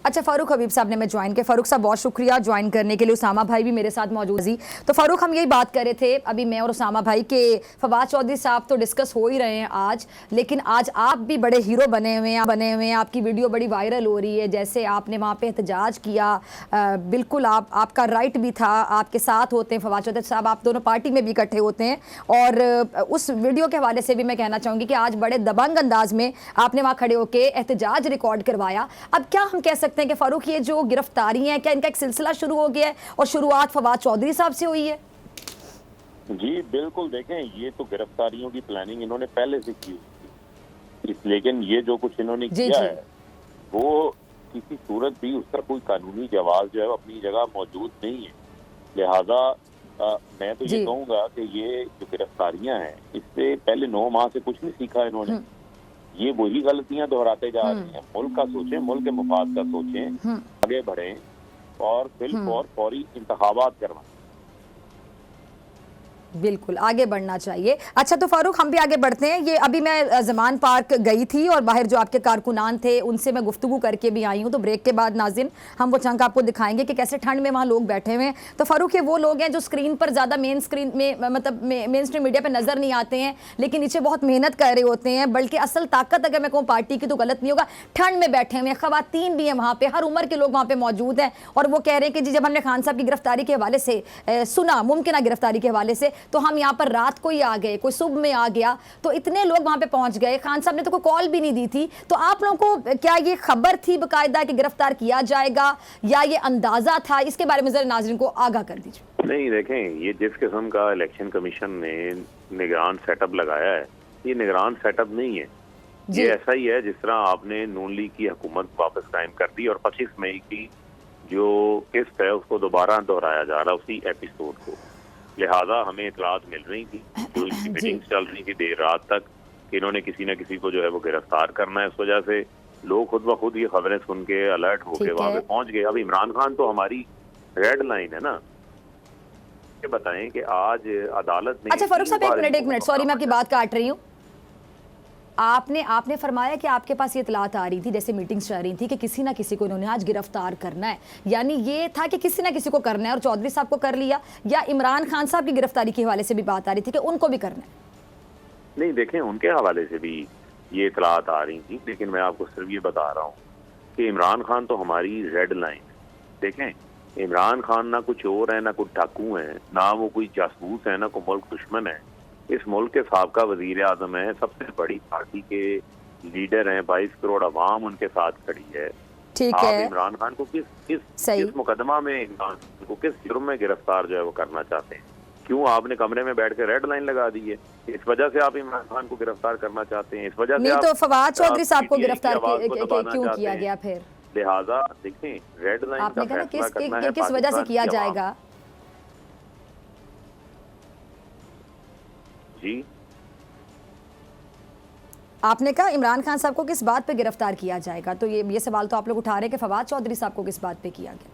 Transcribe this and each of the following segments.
अच्छा, फारूक हबीब साहब ने मैं ज्वाइन किया। फारूक साहब बहुत शुक्रिया ज्वाइन करने के लिए। उसामा भाई भी मेरे साथ मौजूद ही। तो फारूक, हम यही बात कर रहे थे अभी मैं और उसामा भाई के फवाद चौधरी साहब तो डिस्कस हो ही रहे हैं आज, लेकिन आज आप भी बड़े हीरो बने हुए हैं। आपकी वीडियो बड़ी वायरल हो रही है, जैसे आपने वहाँ पे एहतजाज किया। बिल्कुल आपका राइट भी था, आपके साथ होते हैं फवाद चौधरी साहब, आप दोनों पार्टी में भी इकट्ठे होते हैं। और उस वीडियो के हवाले से भी मैं कहना चाहूँगी कि आज बड़े दबंग अंदाज में आपने वहाँ खड़े होकर एहतजाज रिकॉर्ड करवाया। अब क्या हम कह सकते हैं कि फारूक ये जो गिरफ्तारी है, क्या इनका एक सिलसिला शुरू हो गया है और शुरुआत फवाद चौधरी साहब से हुई है? जी बिल्कुल, देखें ये तो गिरफ्तारियों की प्लानिंग इन्होंने पहले से की हुई थी, लेकिन ये जो कुछ इन्होंने किया है वो किसी सूरत भी उसका कोई कानूनी जवाब जो है वो अपनी जगह मौजूद नहीं है। लिहाजा मैं तो ये कहूँगा कि ये जो गिरफ्तारियां हैं इससे पहले 9 माह से कुछ नहीं सीखा इन्होंने। ये वही गलतियां दोहराते जा रही हैं। मुल्क का सोचें, मुल्क के मुफाद का सोचें, आगे बढ़ें और बिल्कुल फौरी इंतखाबात करवाएं। बिल्कुल आगे बढ़ना चाहिए। अच्छा, तो फारूक हम भी आगे बढ़ते हैं। ये अभी मैं जमान पार्क गई थी और बाहर जो आपके कारकुनान थे उनसे मैं गुफ्तगू करके भी आई हूँ। तो ब्रेक के बाद नाज़रीन हम वो चंक आपको दिखाएंगे कि कैसे ठंड में वहाँ लोग बैठे हुए हैं। तो फारूक ये वो लोग हैं जो स्क्रीन पर ज़्यादा मेन स्ट्रीम मीडिया पर नज़र नहीं आते हैं, लेकिन नीचे बहुत मेहनत कर रहे होते हैं। बल्कि असल ताकत अगर मैं कहूँ पार्टी की तो गलत नहीं होगा, ठंड में बैठे हुए हैं। ख़वातीन भी हैं वहाँ पर, हर उम्र के लोग वहाँ पर मौजूद हैं। और वो कह रहे हैं कि जी जब हमने खान साहब की गिरफ्तारी के हवाले से सुना, मुमकिन गिरफ्तारी के हवाले से, तो हम यहाँ पर रात को ही आ गए, कोई सुबह में आ गया, तो इतने लोग वहां पे पहुंच गए। खान साहब ने तो कोई कॉल भी नहीं दी थी। तो आप लोगों को क्या ये खबर थी बकायदा कि गिरफ्तार किया जाएगा या ये अंदाजा था? इसके बारे में जरा नाज़रीन को आगाह कर दीजिए। नहीं, देखें ये जिस किस्म का इलेक्शन कमीशन ने निगरान सेटअप लगाया है, ये निगरान सेटअप नहीं है। ये ऐसा ही है जिस तरह आपने नून लीग की हुकूमत वापस कायम कर दी और 25 मई की जो किस्त है उसको दोबारा दोहराया जा रहा है उसी एपिसोड को। लिहाजा हमें इतलात मिल रही थी, जो इनकी मीटिंग्स चल रही थी देर रात तक, कि इन्होंने किसी न किसी को जो है वो गिरफ्तार करना है। इस वजह से लोग खुद ब खुद ये खबरें सुन के अलर्ट होके वहां पे पहुंच गए। अब इमरान खान तो हमारी रेड लाइन है ना। ये बताएं कि आज अदालत ने... अच्छा फारूक साहब एक मिनट, सॉरी मैं आपकी बात काट रही हूँ। आपने फरमाया कि आपके पास ये इतलात आ रही थी, जैसे मीटिंग्स चल रही थी, कि किसी ना किसी को इन्होंने आज गिरफ्तार करना है। यानी ये था कि किसी ना किसी को करना है और चौधरी साहब को कर लिया, या इमरान खान साहब की गिरफ्तारी के हवाले से भी बात आ रही थी कि उनको भी करना है? नहीं, देखें उनके हवाले से भी ये इतलात आ रही थी, लेकिन मैं आपको सिर्फ ये बता रहा हूँ कि इमरान खान तो हमारी रेड लाइन। देखें इमरान खान ना कुछ और है, ना कुछ डाकू है, ना वो कोई जासूस है, ना कोई मुल्क दुश्मन है। इस मुल्क के साबका वजीर आजम है, सबसे बड़ी पार्टी के लीडर हैं, 22 करोड़ अवाम उनके साथ खड़ी है। आप इमरान खान को किस मुकदमा में, इमरान खान को किस जुर्म में गिरफ्तार जो है वो करना चाहते हैं? क्यों आपने कमरे में बैठ के रेड लाइन लगा दी है? इस वजह से आप इमरान खान को गिरफ्तार करना चाहते हैं? इस वजह से नहीं तो फवाद चौधरी साहब को गिरफ्तार क्यों किया गया फिर? लिहाजा देखें रेड लाइन आपने कहा किस वजह से किया जाएगा? जी आपने कहा इमरान खान साहब को किस बात पे गिरफ्तार किया जाएगा, तो ये सवाल तो आप लोग उठा रहे हैं कि फवाद चौधरी साहब को किस बात पे किया गया?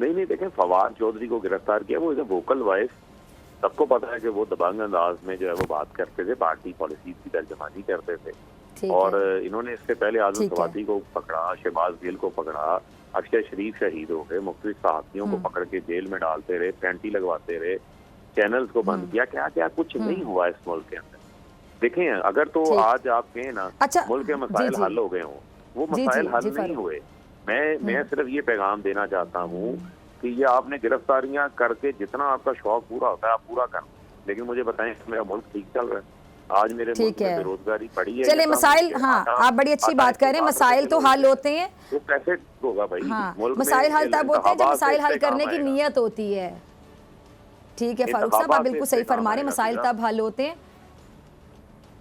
नहीं, देखें फवाद चौधरी को गिरफ्तार किया, वो इज अ वोकल वॉइस। सबको पता है कि वो दबंग अंदाज में जो है वो बात करते थे, पार्टी पॉलिसी की तर्जमानी करते थे। और इन्होंने इसके पहले आजम सवाती को पकड़ा, शहबाज गिल को पकड़ा, अक्षय शरीफ शहीद हो गए, मुख्तलिफ सहाफियों को पकड़ के जेल में डालते रहे, पेंटी लगवाते रहे, चैनल्स को बंद किया, क्या क्या कुछ नहीं हुआ इस मुल्क के अंदर। देखें अगर तो आज आप कहें ना मुल्क के मसाइल हल हो गए हों, वो मसाइल हल नहीं हुए। मैं सिर्फ ये पैगाम देना चाहता हूँ कि ये आपने गिरफ्तारियां करके जितना आपका शौक पूरा होता है आप पूरा कर, लेकिन मुझे बताएं मेरा मुल्क ठीक चल रहा है? आज मेरे मुल्क में बेरोजगारी पड़ी है। चलिए मसाइल, हाँ आप बड़ी अच्छी बात कर रहे हैं, मसाइल तो हल होते हैं। वो कैसे होगा भाई? मसाइल हल तब होते हैं जब मसाइल हल करने की नीयत होती है। ठीक है फारूक साहब, आप बिल्कुल सही फरमा रहे हैं, मसाइल तब हल होते हैं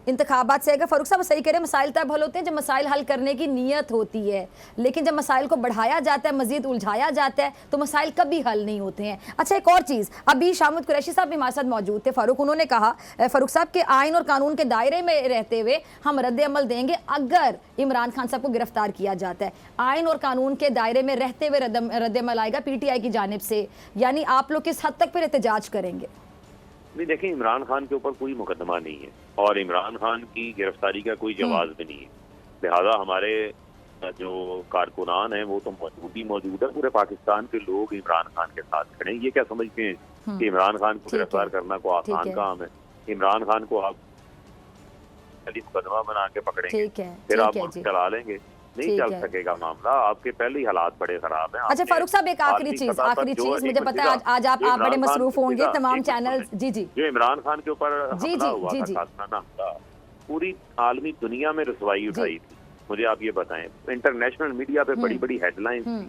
इंतखाबात से। अगर फारूक साहब सही कह रहे हैं, मसाइल तब हल होते हैं जब मसाइल हल करने की नीयत होती है, लेकिन जब मसाइल को बढ़ाया जाता है, मजीद उलझाया जाता है, तो मसाइल कभी हल नहीं होते हैं। अच्छा एक और चीज़, अभी शामुद कुरैशी साहब भी हमारे साथ मौजूद थे फारूक, उन्होंने कहा फारूक साहब के आइन और कानून के दायरे में रहते हुए हम रद्द अमल देंगे अगर इमरान खान साहब को गिरफ्तार किया जाता है। आइन और कानून के दायरे में रहते हुए रद्द अमल आएगा PTI की जानिब से, यानी आप लोग किस हद तक फिर एहतजाज करेंगे? नहीं, देखिए इमरान खान के ऊपर कोई मुकदमा नहीं है और इमरान खान की गिरफ्तारी का कोई जवाब भी नहीं है। लिहाजा हमारे जो कारकुनान है वो तो मौजूद है, पूरे पाकिस्तान के लोग इमरान खान के साथ खड़े हैं। ये क्या समझते हैं कि इमरान खान को गिरफ्तार करना को आसान काम है? इमरान खान को आप मुकदमा बना के पकड़ेंगे फिर आप मुल्क चला लेंगे? नहीं चल सकेगा मामला। आपके पहले ही हालात बड़े खराब हैं। अच्छा फारूक साहब, एक आखिरी चीज मुझे पता है आज आप बड़े मसरूफ होंगे, तमाम चैनल जी जो इमरान खान के ऊपर हमला हुआ था, खासमाना हमला, पूरी आलमी दुनिया में रुसवाई उठाई थी। मुझे आप ये बताएं, इंटरनेशनल मीडिया पे बड़ी बड़ी हेडलाइंस थी।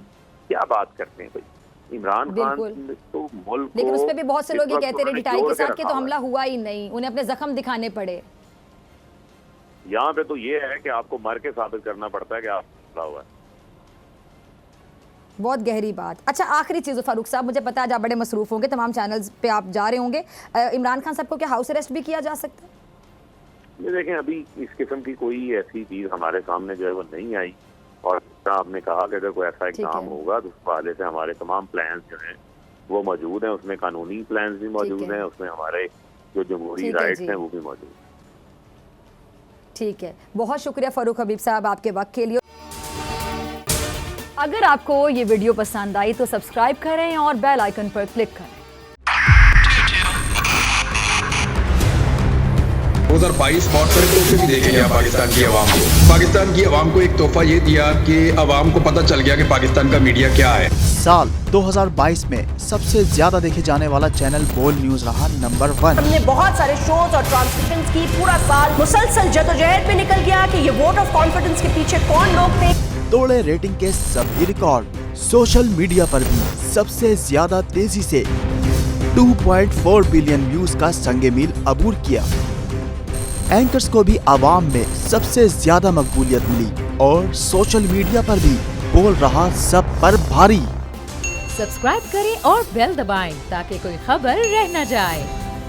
क्या बात करते हैं भाई, इमरान खान तो मुल्क, लेकिन उसपे भी बहुत से लोग ये कहते रहे डिटाई के साथ कि तो हमला हुआ ही नहीं, उन्हें अपने जख्म दिखाने पड़े। यहाँ पे तो ये है कि आपको मर के साबित करना पड़ता है कि आप हमला हुआ है। बहुत गहरी बात। अच्छा आखिरी चीज़ फारूक साहब, मुझे पता है आप बड़े मसरूफ होंगे, तमाम चैनल्स पे आप जा रहे होंगे, इमरान खान साहब को क्या हाउस अरेस्ट भी किया जा सकता है? ये देखें, अभी इस किस्म की कोई ऐसी चीज हमारे सामने जो है वो नहीं आई, और आपने कहा कि अगर कोई ऐसा एग्जाम होगा तो उस हवाले से हमारे तमाम प्लान जो हैं वो मौजूद हैं। उसमें कानूनी प्लान भी मौजूद हैं, उसमें हमारे जो जमहूरी राइट्स हैं वो भी मौजूद हैं। ठीक है, बहुत शुक्रिया फारूक हबीब साहब आपके वक्त के लिए। अगर आपको ये वीडियो पसंद आई तो सब्सक्राइब करें और बेल आइकन पर क्लिक करें। 2022 बहुत सारे तोहफे भी देखे गया पाकिस्तान की आवाम को। पाकिस्तान की आवाम को एक तोहफा ये दिया कि आवाम को पता चल गया कि पाकिस्तान का मीडिया क्या है। साल 2022 में सबसे ज्यादा देखे जाने वाला चैनल बोल न्यूज रहा नंबर 1। हमने बहुत सारे शोज और ट्रांसमिशंस की, पूरा साल मुसलसल जदोजहद में निकल गया कि ये वोट ऑफ कॉन्फिडेंस के पीछे कौन लोग थे। तोड़े रेटिंग के सभी रिकॉर्ड। सोशल मीडिया पर भी सबसे ज्यादा तेजी से 2.4 बिलियन व्यूज का संगे मील अबूर किया। एंकर्स को भी आवाम में सबसे ज्यादा मकबूलियत मिली और सोशल मीडिया पर भी बोल रहा सब पर भारी। सब्सक्राइब करें और बेल दबाएं ताकि कोई खबर रह न जाए।